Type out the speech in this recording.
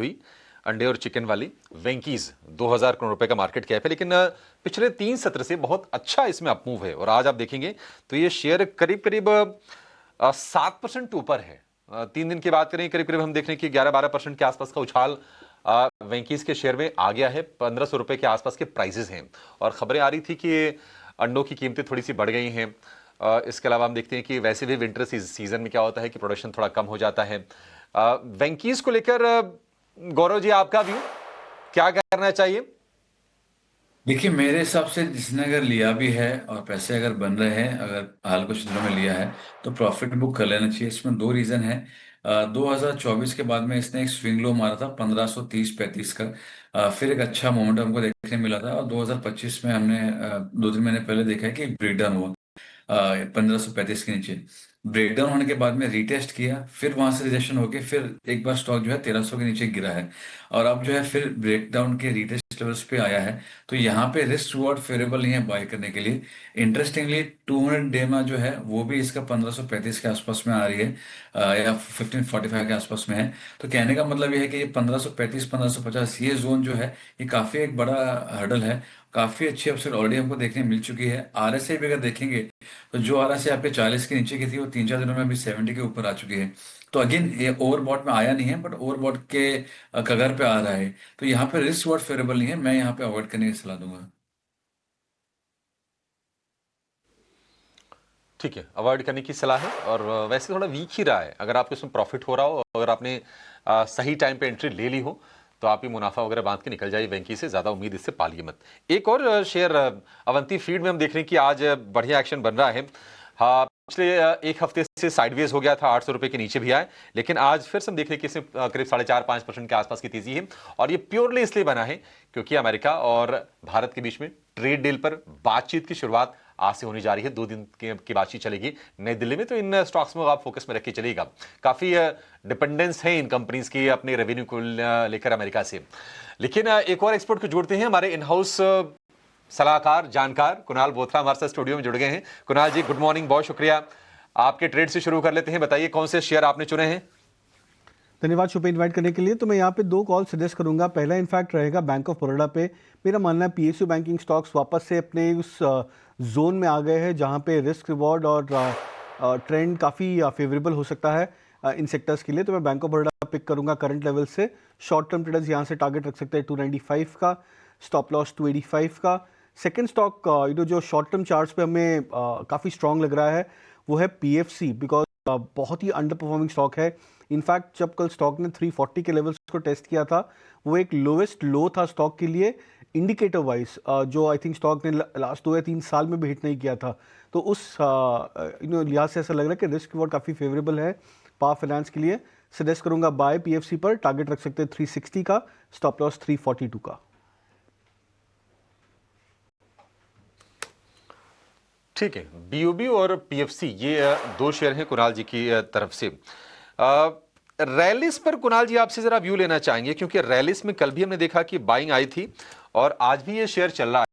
हुई अंडे और चिकन वाली वेंकीज 2000 करोड़ रुपए का मार्केट कैप है, लेकिन पिछले 3 सत्र से बहुत अच्छा इसमें अपमूव है और आज आप देखेंगे तो ये शेयर करीब करीब 7% ऊपर है। 3 दिन की बात करें करीब करीब हम देख रहे हैं कि 11-12% के आसपास का उछाल वेंकीज के शेयर में आ गया है। 1500 रुपए के आसपास के प्राइसेस हैं और खबरें आ रही थी कि अंडों की कीमतें थोड़ी सी बढ़ गई हैं। इसके अलावा हम देखते हैं कि वैसे भी विंटर सीजन में क्या होता है कि प्रोडक्शन थोड़ा कम हो जाता है। वेंकीज को लेकर गौरव जी आपका व्यू क्या करना चाहिए? देखिए, मेरे हिसाब से जिसने अगर लिया भी है और पैसे अगर बन रहे हैं, अगर हाल कुछ दिनों में लिया है तो प्रॉफिट बुक कर लेना चाहिए। इसमें दो रीजन है। 2024 के बाद में इसने एक स्विंग लो मारा था 1530-35 का। फिर एक अच्छा मोमेंटम हमको देखने मिला था और 2025 में हमने 2-3 महीने पहले देखा है कि ब्रेकडाउन हुआ 1535 के नीचे। ब्रेकडाउन होने के बाद में रीटेस्ट किया, फिर वहां से रिजेक्शन होके फिर एक बार स्टॉक जो है 1300 के नीचे गिरा है और अब जो है फिर ब्रेकडाउन के रीटेस्ट लेवल्स पे आया है। तो यहाँ पे रिस्क रिवॉर्ड फेवरेबल नहीं है बाय करने के लिए। इंटरेस्टिंगली 200 डेमा जो है वो भी इसका 1535 के आसपास में आ रही है, या 1545 के आसपास में है। तो कहने का मतलब ये है कि ये 1535 1550 ये जोन जो है ये काफी एक बड़ा हर्डल है। काफी अच्छी अपसाइड ऑलरेडी हमको देखने मिल चुकी है। आरएसआई भी अगर देखेंगे तो जो आरएसआई आपके 40 के नीचे की थी वो 3-4 दिनों में अभी 70 के ऊपर आ चुकी है। तो अगेन ये ओवरबॉट में आया नहीं है, बट ओवरबॉट के कगार पे आ रहा है। तो यहाँ पे रिस्क वर्ड फेवरेबल नहीं है, मैं यहाँ पे अवॉइड करने की सलाह दूंगा। ठीक है, अवॉइड करने की सलाह है और वैसे थोड़ा वीक ही रहा है। अगर आपको इसमें प्रॉफिट हो रहा हो, अगर आपने सही टाइम पे एंट्री ले ली हो तो आप ही मुनाफा वगैरह बांध के निकल जाइए वेंकी से, ज्यादा उम्मीद इससे पालिए मत। एक और शेयर अवंती फीड में हम देख रहे हैं कि आज बढ़िया एक्शन बन रहा है। हाँ, पिछले एक हफ्ते से साइडवेज हो गया था, 800 रुपए के नीचे भी आए, लेकिन आज फिर से हम देख रहे हैं कि इसमें करीब 4.5-5% के आसपास की तेजी है और ये प्योरली इसलिए बना है क्योंकि अमेरिका और भारत के बीच में ट्रेड डील पर बातचीत की शुरुआत आज से होने जा रही है। 2 दिन की बातचीत चलेगी नई दिल्ली में, तो इन स्टॉक्स में आप फोकस में रख के चलेगा। काफी डिपेंडेंस है इन कंपनीज की अपने रेवेन्यू को लेकर अमेरिका से। लेकिन एक और एक्सपर्ट को जोड़ते हैं, हमारे इन हाउस सलाहकार जानकार कुणाल बोथरा हमारे साथ स्टूडियो में जुड़ गए हैं। कुणाल जी गुड मॉर्निंग, बहुत शुक्रिया। आपके ट्रेड से शुरू कर लेते हैं, बताइए कौन से शेयर आपने चुने हैं? धन्यवाद शुभ इनवाइट करने के लिए। तो मैं यहाँ पे 2 कॉल सजेस्ट करूंगा। पहला इनफैक्ट रहेगा बैंक ऑफ बड़ौदा पे। मेरा मानना है पीएसयू बैंकिंग स्टॉक्स वापस से अपने उस जोन में आ गए हैं जहाँ पे रिस्क रिवॉर्ड और ट्रेंड काफ़ी फेवरेबल हो सकता है इन सेक्टर्स के लिए। तो मैं बैंक ऑफ बड़ौदा पिक करूंगा करंट लेवल से। शॉर्ट टर्म ट्रेडर्स यहाँ से टारगेट रख सकते हैं 295 का, स्टॉप लॉस 285 का। सेकेंड स्टॉक जो शॉर्ट टर्म चार्ट्स पे हमें काफ़ी स्ट्रॉन्ग लग रहा है वो है पीएफसी, बिकॉज बहुत ही अंडर परफॉर्मिंग स्टॉक है। इनफैक्ट जब कल स्टॉक ने 340 के लेवल्स को टेस्ट किया था वो एक लोवेस्ट लो था स्टॉक के लिए इंडिकेटर वाइज, जो आई थिंक स्टॉक ने लास्ट 2 या 3 साल में भी हिट नहीं किया था। तो उस लिहाज से ऐसा लग रहा है कि रिस्क रिवॉर्ड काफ़ी फेवरेबल है पावर फाइनेंस के लिए। सजेस्ट करूंगा बाय पीएफसी पर, टारगेट रख सकते हैं 360 का, स्टॉप लॉस 342 का। ठीक है, बीओबी और पीएफसी ये 2 शेयर हैं कुणाल जी की तरफ से। रैलिस पर कुणाल जी आपसे जरा व्यू लेना चाहेंगे, क्योंकि रैलिस में कल भी हमने देखा कि बाइंग आई थी और आज भी ये शेयर चल रहा है।